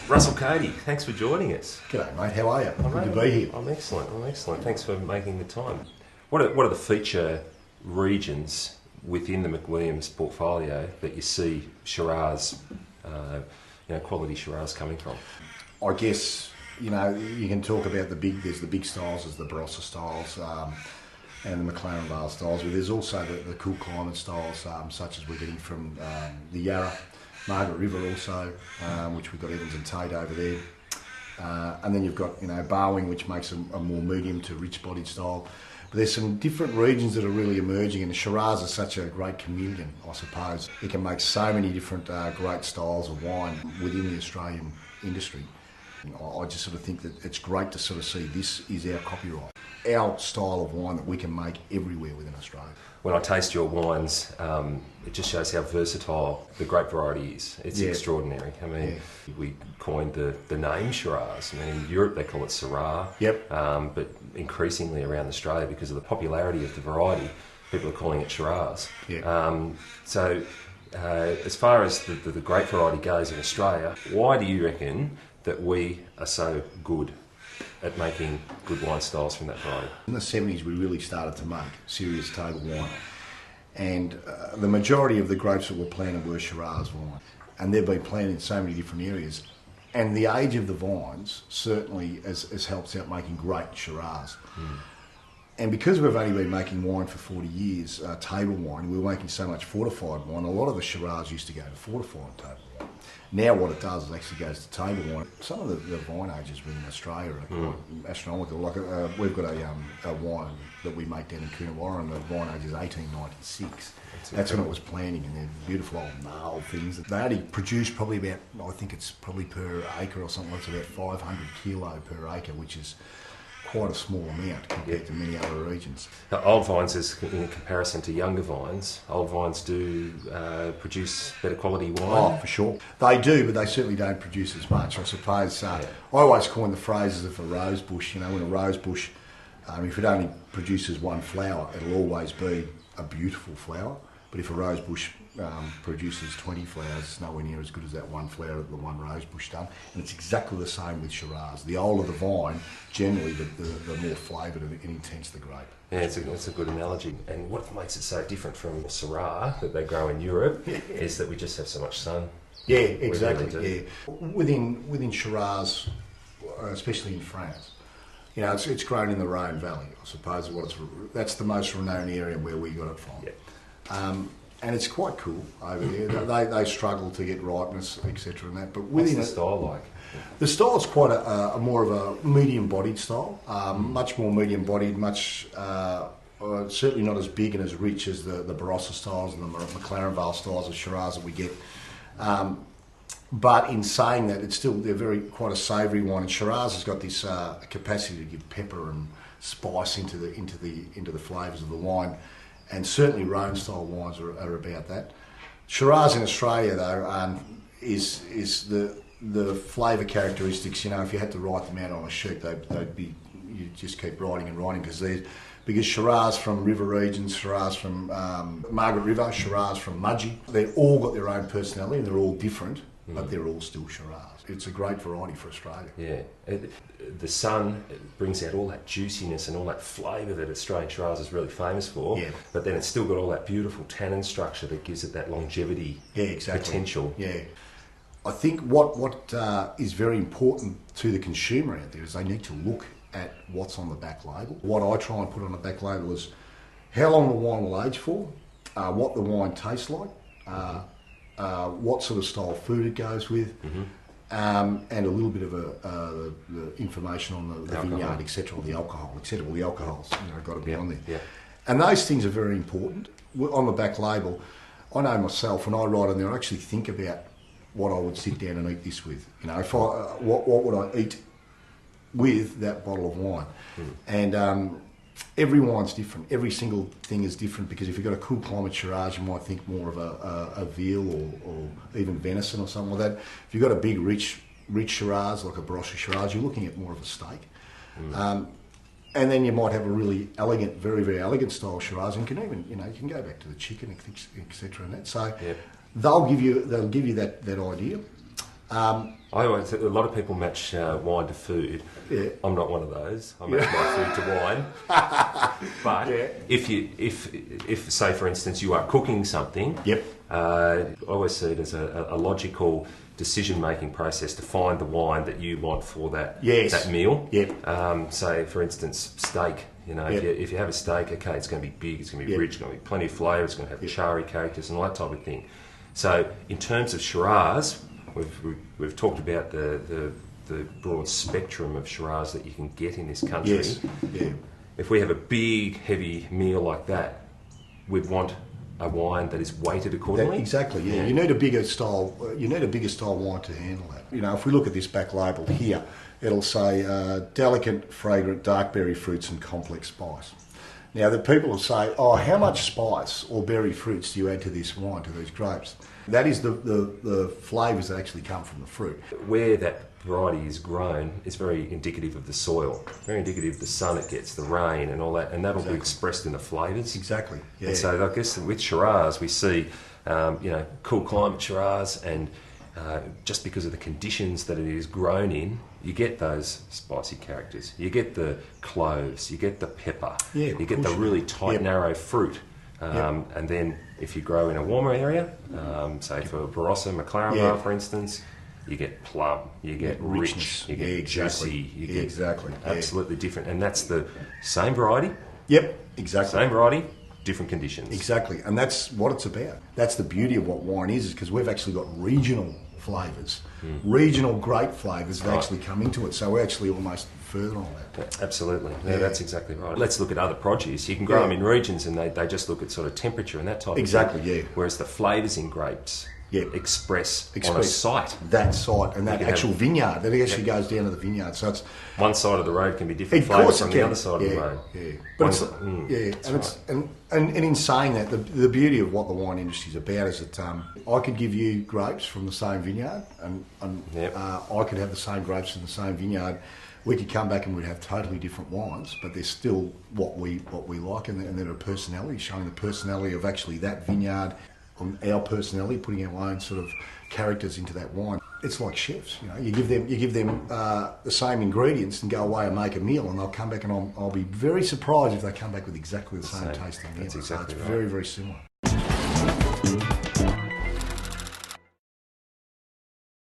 Russell Cody, thanks for joining us. G'day mate, how are you? Good to be here. I'm excellent. Thanks for making the time. What are the feature regions within the McWilliams portfolio that you see Shiraz, quality Shiraz coming from? I guess, you can talk about there's the big styles, there's the Barossa styles, and the McLaren Vale styles, but there's also the cool climate styles, such as we're getting from the Yarra, Margaret River also, which we've got Evans and Tate over there. And then you've got, Barwing, which makes a more medium to rich-bodied style. But there's some different regions that are really emerging, and Shiraz is such a great chameleon, I suppose. It can make so many different great styles of wine within the Australian industry. I just sort of think that it's great to sort of see this is our copyright, our style of wine that we can make everywhere within Australia. When I taste your wines, it just shows how versatile the grape variety is. It's extraordinary. I mean, we coined the name Shiraz. I mean, in Europe they call it Syrah. Yep. But increasingly around Australia, because of the popularity of the variety, people are calling it Shiraz. Yep. As far as the grape variety goes in Australia, why do you reckon that we are so good at making good wine styles from that variety? In the 70s we really started to make serious table wine, and the majority of the grapes that were planted were Shiraz wine, and they've been planted in so many different areas, and the age of the vines certainly has helped out making great Shiraz. And because we've only been making wine for 40 years, table wine, we were making so much fortified wine, a lot of the Shiraz used to go to fortified table wine. Now what it does is actually goes to table wine. Some of the vine ages within Australia are quite astronomical. Like we've got a wine that we make down in Coonawarra, and the vine age is 1896. That's when it was planting, and they're beautiful old gnarled things. They only produce probably about, I think it's probably per acre or something, it's about 500 kilo per acre, which is quite a small amount compared to many other regions. Now, old vines, in comparison to younger vines, old vines do produce better quality wine. Oh, for sure. They do, but they certainly don't produce as much, I suppose. I always coin the phrases of a rose bush. When a rose bush, if it only produces one flower, it'll always be a beautiful flower. But if a rose bush produces 20 flowers, it's nowhere near as good as that one flower that the one rose bush done. And it's exactly the same with Shiraz. The older the vine, generally the more flavoured and intense the grape. Yeah, it's a good analogy. And what makes it so different from Syrah that they grow in Europe is that we just have so much sun. Yeah, exactly. Really within Shiraz, especially in France, it's grown in the Rhone Valley, I suppose. That's the most renowned area where we got it from. Yeah. And it's quite cool over there. They struggle to get ripeness, etc. and that. But what's the style like? The style's quite a more of a medium-bodied style. Much more medium-bodied, certainly not as big and as rich as the Barossa styles and the McLaren Vale styles of Shiraz that we get. But in saying that, they're quite a savoury wine. And Shiraz has got this capacity to give pepper and spice into the flavours of the wine. And certainly Rhone-style wines are about that. Shiraz in Australia, though, is the flavour characteristics. If you had to write them out on a sheet, they'd be, you just keep writing and writing, because Shiraz from river regions, Shiraz from Margaret River, Shiraz from Mudgee, they've all got their own personality, and they're all different, but they're all still Shiraz. It's a great variety for Australia. Yeah. The sun brings out all that juiciness and all that flavour that Australian Shiraz is really famous for, but then it's still got all that beautiful tannin structure that gives it that longevity potential. Yeah. I think what is very important to the consumer out there is they need to look at what's on the back label. What I try and put on the back label is how long the wine will age for, what the wine tastes like, what sort of style food it goes with, and a little bit of the information on the vineyard, etc., or the alcohol, etc. Well, the alcohol's got to be on there. Yeah. And those things are very important. On the back label, I know myself, when I write on there, I actually think about what I would sit down and eat this with. What would I eat with that bottle of wine? And every wine's different. Every single thing is different, because if you've got a cool climate Shiraz, you might think more of a veal or even venison or something like that. If you've got a big, rich Shiraz, like a Barossa Shiraz, you're looking at more of a steak. And then you might have a really elegant, very, very elegant style Shiraz, and can even, you can go back to the chicken, etc. and that. So they'll give you that idea. I always, a lot of people match wine to food. Yeah. I'm not one of those. I match my food to wine. But if say for instance you are cooking something, I always see it as a logical decision-making process to find the wine that you want for that that meal. Say for instance steak. You know, if you have a steak, okay, it's going to be big, it's going to be rich, it's going to be plenty of flavour, it's going to have charry characters and all that type of thing. So in terms of Shiraz, we've talked about the broad spectrum of Shiraz that you can get in this country. If we have a big, heavy meal like that, we'd want a wine that is weighted accordingly. Exactly. You need a bigger style. You need a bigger style wine to handle that. You know, if we look at this back label here, it'll say delicate, fragrant, dark berry fruits and complex spice. Now, the people will say, "Oh, how much spice or berry fruits do you add to this wine, to these grapes?" That is the flavours that actually come from the fruit. Where that variety is grown is very indicative of the soil, very indicative of the sun it gets, the rain and all that, and that'll be expressed in the flavours. Exactly. Yeah. And so I guess with Shiraz we see, cool climate Shiraz, and just because of the conditions that it is grown in, you get those spicy characters. You get the cloves, you get the pepper, you get the really tight, narrow fruit. And then if you grow in a warmer area, say for Barossa, McLaren, for instance, you get plum, you get rich, you get juicy, you get absolutely different. And that's the same variety. Same variety, different conditions. Exactly, and that's what it's about. That's the beauty of what wine is because we've actually got regional flavours, regional grape flavours that actually come into it. So we're actually almost further on that. Absolutely, that's exactly right. Let's look at other produce. You can grow them in regions and they just look at sort of temperature and that type of thing. Whereas the flavours in grapes express on a site. That site and that actual vineyard, that actually goes down to the vineyard. So it's one side of the road can be different flavours from the other side of the road. And in saying that, the beauty of what the wine industry is about is that I could give you grapes from the same vineyard, and I could have the same grapes from the same vineyard. We could come back and we'd have totally different wines, but they're still what we like, and they're a personality, showing the personality of actually that vineyard, on our personality, putting our own sort of characters into that wine. It's like chefs, you know. You give them the same ingredients and go away and make a meal, and they'll come back, and I'll be very surprised if they come back with exactly the same tasting meal. That's exactly so it's right. very, very similar.